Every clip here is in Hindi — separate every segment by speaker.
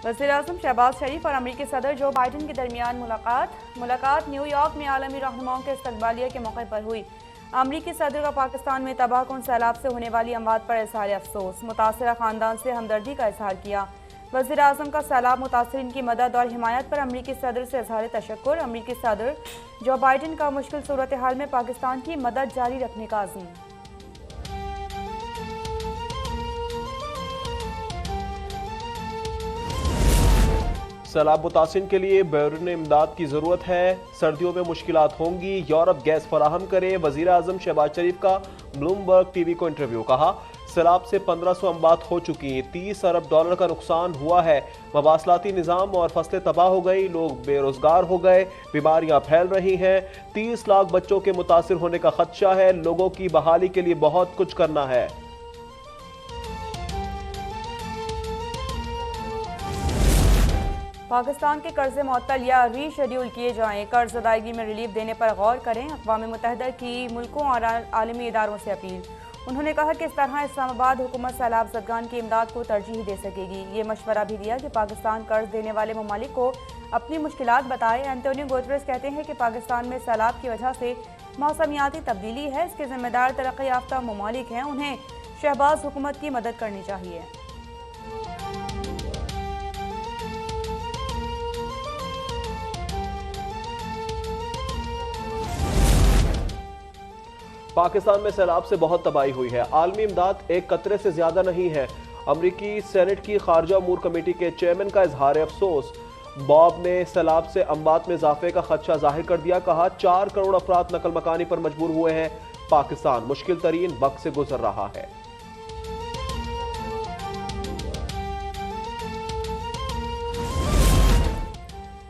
Speaker 1: वज़ीर-ए-आज़म शहबाज शरीफ और अमेरिकी सदर जो बाइडन के दरमियान मुलाकात न्यूयॉर्क में आलमी रहनुमाओं के इस्तकबालिया के मौके पर हुई। अमेरिकी सदर का पाकिस्तान में तबाहकुन सैलाब से होने वाली अमवात पर इज़हार अफसोस, मुतासरा खानदान से हमदर्दी का इजहार किया। वज़ीर-ए-आज़म का सैलाब मुतासरीन की मदद और हिमायत पर अमेरिकी सदर से इज़हार तशक्कुर। अमेरिकी सदर जो बाइडन का मुश्किल सूरत हाल में पाकिस्तान की मदद जारी रखने का अज़्म।
Speaker 2: सैलाब मुतासिन के लिए बैरून इमदाद की जरूरत है, सर्दियों में मुश्किलात होंगी, यूरोप गैस फराहम करे। वजीर आजम शहबाज शरीफ का ब्लूमबर्ग टीवी को इंटरव्यू। कहा सैलाब से 1500 अमवात हो चुकी, 30 अरब डॉलर का नुकसान हुआ है, मवासलाती निज़ाम और फसलें तबाह हो गई, लोग बेरोजगार हो गए, बीमारियां फैल रही हैं, 30 लाख बच्चों के मुतासिर होने का खदशा है, लोगों की बहाली के लिए बहुत कुछ करना है।
Speaker 1: पाकिस्तान के कर्जे मुअत्तल या रीशेड्यूल किए जाएं, कर्ज अदायगी में रिलीफ देने पर गौर करें। अक़वाम मुत्तहिदा की मुल्कों और आलमी इदारों से अपील। उन्होंने कहा कि इस तरह इस्लामाबाद हुकूमत सैलाब ज़दगान की इमदाद को तरजीह दे सकेगी। ये मशवरा भी दिया कि पाकिस्तान कर्ज देने वाले ममालिक को अपनी मुश्किलात बताए। एंटोनियो गुतरेस कहते हैं कि पाकिस्तान में सैलाब की वजह से मौसमियाती तब्दीली है, इसके जिम्मेदार तरक्की याफ्ता ममालिक हैं, उन्हें शहबाज हुकूमत की मदद करनी चाहिए।
Speaker 2: पाकिस्तान में सैलाब से बहुत तबाही हुई है, आलमी इमदाद एक कतरे से ज्यादा नहीं है। अमरीकी सेनेट की खारजा अमूर कमेटी के चेयरमैन का इजहार अफसोस। बॉब ने सैलाब से अमवात में इजाफे का खदशा जाहिर कर दिया। कहा 4 करोड़ अफराद नकल मकानी पर मजबूर हुए हैं। पाकिस्तान मुश्किल तरीन वक्त से गुजर रहा है।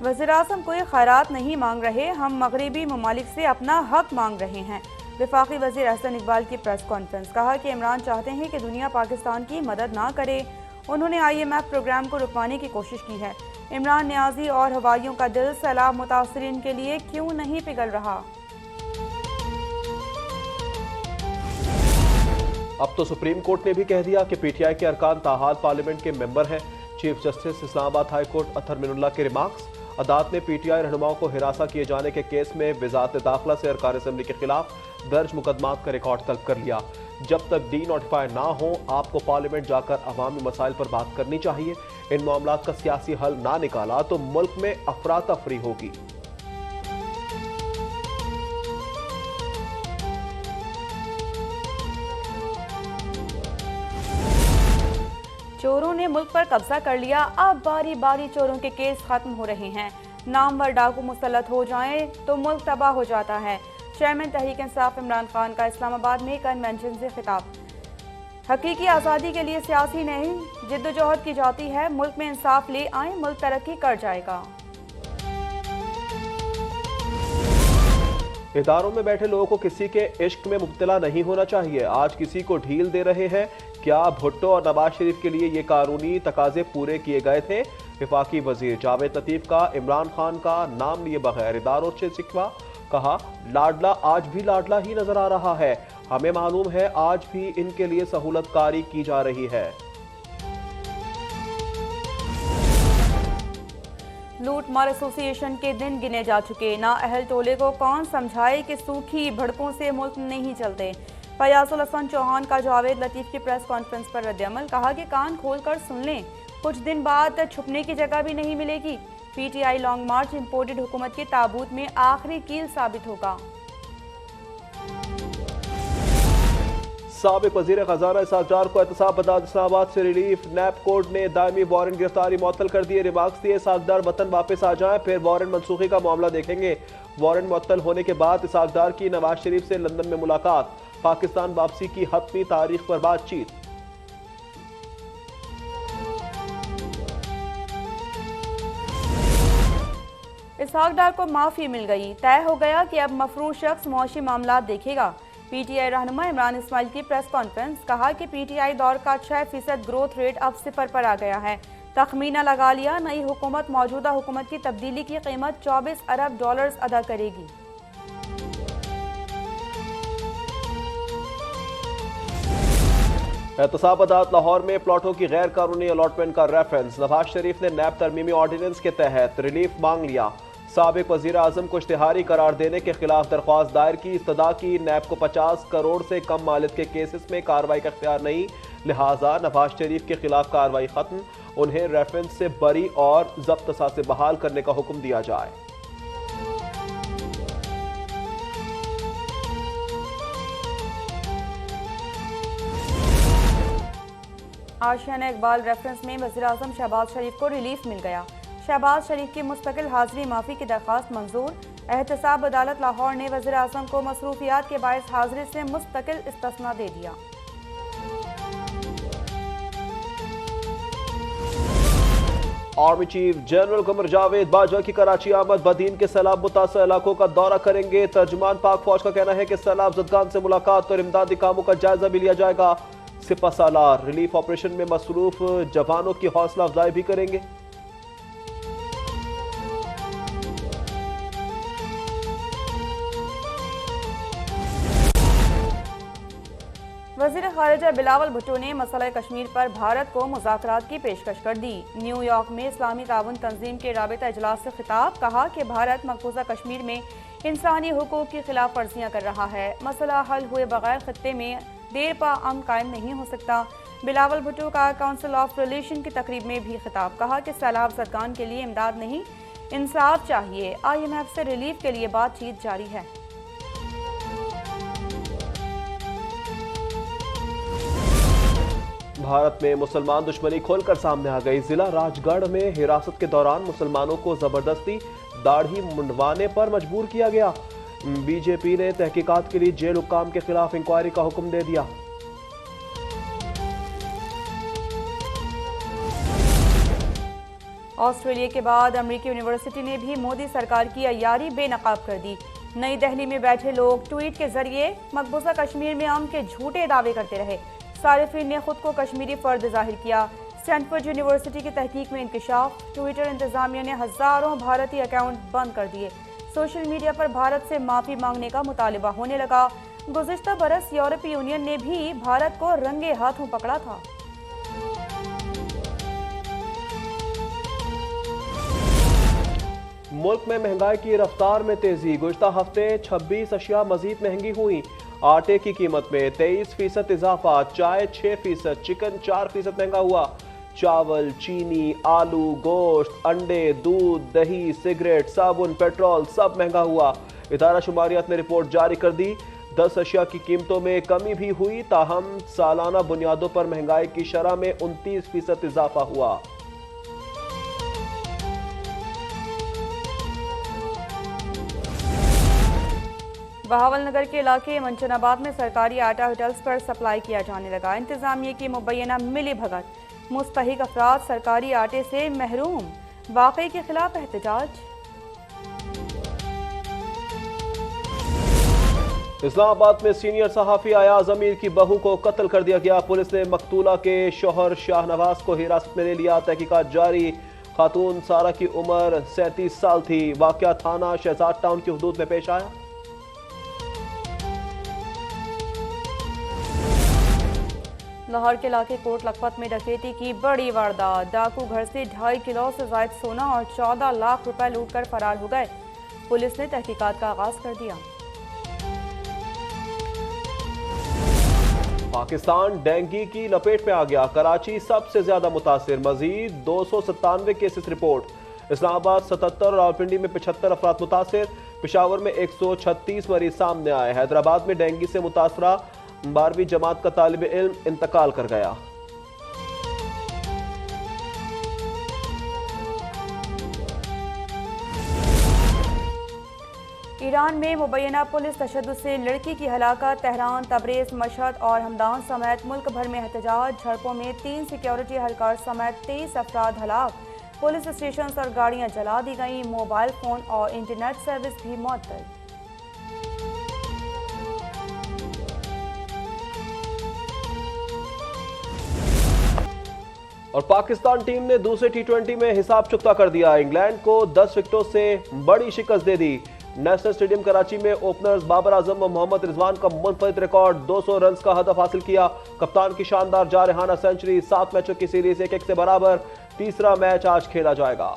Speaker 1: वज़ीर-ए-आज़म कोई खैरात नहीं मांग रहे, हम मगरबी ममालिक से अपना हक मांग रहे हैं। वफाकी वज़ीर अहसन इकबाल की प्रेस कॉन्फ्रेंस। कहा कि इमरान चाहते हैं कि दुनिया पाकिस्तान की मदद ना करे। उन्होंने IMF प्रोग्राम को रुकवाने की कोशिश की है। इमरान न्याजी और हवाइयों का दिल सैलाब मुतासरीन के लिए क्यों नहीं पिघल रहा।
Speaker 2: अब तो सुप्रीम कोर्ट ने भी कह दिया कि PTI के अरकान ताहाल पार्लियामेंट के मेंबर हैं। Chief justice Islamabad high court Athar Minallah के रिमार्क्स। अदालत ने PTI रहनुमाओं को हिरासा किए जाने के केस में वज़ारत दाखिला से अरकान असेंबली के खिलाफ दर्ज मुकदमात का रिकॉर्ड तलब कर लिया। जब तक डी नोटिफाई ना हो, आपको पार्लियामेंट जाकर अवामी मसाइल पर बात करनी चाहिए। इन मामलात का सियासी हल ना निकाला तो मुल्क में अफरा तफरी होगी।
Speaker 1: चोरों ने मुल्क पर कब्जा कर लिया, अब बारी बारी चोरों के केस खत्म हो रहे हैं। नामवर डाकू मुसल्लत हो जाएं तो मुल्क तबाह हो जाता है। चेयरमैन तहरीक इंसाफ इमरान खान का इस्लामाबाद में कन्वेंशन से खिताब। हकीकी आज़ादी के लिए सियासी नहीं जिद्दोजहद की जाती है, मुल्क में इंसाफ ले आए, मुल्क तरक्की कर जाएगा।
Speaker 2: इदारों में बैठे लोगों को किसी के इश्क में मुब्तला नहीं होना चाहिए। आज किसी को ढील दे रहे हैं। क्या भुट्टो और नवाज शरीफ के लिए ये कानूनी तकाजे पूरे किए गए थे? वफाकी वजीर जावेद लतीफ का इमरान खान का नाम लिए बगैर इदारों से शिकवा। कहा लाडला आज भी लाडला ही नजर आ रहा है, हमें मालूम है आज भी इनके लिए सहूलत कारी की जा रही है।
Speaker 1: लूट मार एसोसिएशन के दिन गिने जा चुके, ना अहल टोले को कौन समझाए कि सूखी भड़कों से मुल्क नहीं चलते। फयाजुल हसन चौहान का जावेद लतीफ की प्रेस कॉन्फ्रेंस पर रद्द-ए-अमल। कहा कि कान खोल कर सुन लें, कुछ दिन बाद छुपने की जगह भी नहीं मिलेगी। PTI लॉन्ग मार्च इंपोर्टेड हुकूमत के ताबूत में आखिरी कील साबित होगा।
Speaker 2: साबिक वजीर खजाना इसहाक डार को एहतसाब बदाद इस्लामाबाद से रिलीफ। नैब कोर्ट ने दायमी वारंट गिरफ्तारी मुअत्तल कर दिए। रिमार्क्स दिए इसहाक डार वतन वापस आ जाएं, फिर वारंट मनसूखी का मामला देखेंगे। वारंट मुअत्तल होने के बाद इसहाक डार की नवाज शरीफ से लंदन में मुलाकात। पाकिस्तान वापसी की हतमी तारीख पर बातचीत।
Speaker 1: इसहाक डार को माफी मिल गई, तय हो गया कि अब मफरूज शख्स मुआशी मामला देखेगा। PTI रहनुमा इमरान इस्माइल की प्रेस कॉन्फ्रेंस। कहा कि PTI दौर का 6% ग्रोथ रेट अब 0 पर आ गया है। तखमीना लगा लिया, नई हुकूमत मौजूदा हुकूमत की तब्दीली की कीमत 24 अरब डॉलर्स अदा करेगी।
Speaker 2: एहतसाब अदालत लाहौर में प्लॉटों की गैर कानूनी अलॉटमेंट का रेफरेंस। नवाज शरीफ ने नैब तरमीमी ऑर्डिनेंस के तहत रिलीफ मांग लिया। साबिक वजीर आजम को इश्तिहारी करार देने के खिलाफ दरख्वास्त दायर की। इस्तदा की नैब को 50 करोड़ से कम मालियत के केसेस में कार्रवाई का इख्तियार नहीं, लिहाजा नवाज शरीफ के खिलाफ कार्रवाई खत्म। उन्हें रेफरेंस से बरी और जब्त असासे बहाल करने का हुक्म दिया जाए।
Speaker 1: आशियाना इकबाल रेफरेंस में वज़ीर आज़म शहबाज शरीफ को रिलीफ मिल गया। शहबाज शरीफ की मुस्तकिल हाजिरी माफ़ी की दरख्वास्त मंजूर। एहतसाब अदालत लाहौर ने वज़ीर आज़म को मसरूफियात के बायस हाजिरी से मुस्तकिल इस्तिस्ना दे दिया।
Speaker 2: Army chief general Qamar Javed Bajwa की कराची आमद। बदीन के सैलाब मुतासर इलाकों का दौरा करेंगे। तर्जुमान पाक फौज का कहना है कि सैलाब ज़दगान से मुलाकात और इमदादी कामों का जायजा भी लिया जाएगा। सिपा सालार रिलीफ ऑपरेशन में मसरूफ जवानों की हौसला अफजाई भी करेंगे।
Speaker 1: वज़ीर ख़ारिजा बिलावल भुट्टो ने मसला कश्मीर पर भारत को मुज़ाकरात की पेशकश कर दी। न्यूयॉर्क में इस्लामी ताउन तंजीम के राबिता इजलास से खिताब। कहा कि भारत मकबूजा कश्मीर में इंसानी हुकूक की खिलाफ वर्जियाँ कर रहा है। मसला हल हुए बगैर खत्ते में देर पा अमन कायम नहीं हो सकता। बिलावल भुट्टो का काउंसिल ऑफ रिलेशन की तकरीब में भी खिताब। कहा कि सैलाब ज़दगान के लिए इमदाद नहीं, इंसाफ चाहिए। IMF से रिलीफ के लिए बातचीत जारी है।
Speaker 2: भारत में मुसलमान दुश्मनी खोलकर सामने आ गई। जिला राजगढ़ में हिरासत के दौरान मुसलमानों को जबरदस्ती दाढ़ी मुंडवाने पर मजबूर किया गया। बीजेपी ने तहकीकात के लिए जेल हुक्काम के खिलाफ इंक्वायरी का हुक्म दे दिया।
Speaker 1: ऑस्ट्रेलिया के बाद अमेरिकी यूनिवर्सिटी ने भी मोदी सरकार की अय्यारी बेनकाब कर दी। नई दिल्ली में बैठे लोग ट्वीट के जरिए मकबूजा कश्मीर में अमन के झूठे दावे करते रहे। सारिफीन ने खुद को कश्मीरी फर्द जाहिर किया। स्टैनफोर्ड यूनिवर्सिटी की तहकीक में इंकशाफ। ट्विटर इंतजामिया ने हजारों भारतीय अकाउंट बंद कर दिए। सोशल मीडिया पर भारत से माफी मांगने का मुतालिबा होने लगा। गुज़िश्ता बरस यूरोपीय यूनियन ने भी भारत को रंगे हाथों पकड़ा था।
Speaker 2: मुल्क में महंगाई की रफ्तार में तेजी। गुज़िश्ता हफ्ते 26 अशिया मजीद महंगी हुई। आटे की कीमत में 23% इजाफा। चाय 6%, चिकन 4% महंगा हुआ। चावल, चीनी, आलू, गोश्त, अंडे, दूध, दही, सिगरेट, साबुन, पेट्रोल सब महंगा हुआ। इदारा शुमारियात ने रिपोर्ट जारी कर दी। 10 अशिया की कीमतों में कमी भी हुई, ताहम सालाना बुनियादों पर महंगाई की शरह में 29% इजाफा हुआ।
Speaker 1: बहावलनगर के इलाके मंचनाबाद में सरकारी आटा होटल्स पर सप्लाई किया जाने लगा। इंतजामिया की मुबैना मिली भगत। मुस्तहिक अफराद सरकारी आटे से महरूम। वाक़ई के खिलाफ एहतजाज।
Speaker 2: इस्लामाबाद में सीनियर सहाफ़ी अयाज अमीर की बहू को कत्ल कर दिया गया। पुलिस ने मकतूला के शोहर शाहनवाज को हिरासत में ले लिया। तहकीकात जारी। खातून सारा की उम्र 37 साल थी। वाक़या थाना शहजाद टाउन की हदूद में पेश आया।
Speaker 1: लाहौर के इलाके कोट लखपत में डकैती की बड़ी वारदात। डाकू घर से 2.5 किलो से ज्यादा सोना और 14 लाख रुपए लूटकर फरार हो गए। पुलिस ने तहकीकात का आगाज कर दिया।
Speaker 2: पाकिस्तान डेंगू की लपेट में आ गया। कराची सबसे ज्यादा मुतासिर। मजीद 297 केसेस रिपोर्ट। इस्लामाबाद 77 और रावलपिंडी में 75 अफराद मुतासिर। पेशावर में 136 मरीज सामने आए। हैदराबाद में डेंगू से मुतासरा 12वीं जमात का तालिब इल्म इंतकाल कर गया।
Speaker 1: ईरान में मुबैना पुलिस तशद्दुद से लड़की की हलाकत। तेहरान, तबरेज, मशहद और हमदान समेत मुल्क भर में एहतजाज। झड़पों में 3 सिक्योरिटी एहलकार समेत 23 अफराद हलाक। पुलिस स्टेशन और गाड़ियां जला दी गईं। मोबाइल फोन और इंटरनेट सर्विस भी मुअत्तल।
Speaker 2: और पाकिस्तान टीम ने दूसरे T20 में हिसाब चुकता कर दिया। इंग्लैंड को 10 विकेटों से बड़ी शिकस्त दे दी। नेशनल स्टेडियम कराची में ओपनर्स बाबर आजम व मोहम्मद रिजवान का मुनफरिद रिकॉर्ड 200 रन का हदफ हासिल किया। कप्तान की शानदार जारहाना सेंचुरी, 7 मैचों की सीरीज 1-1 से बराबर। तीसरा मैच आज खेला जाएगा।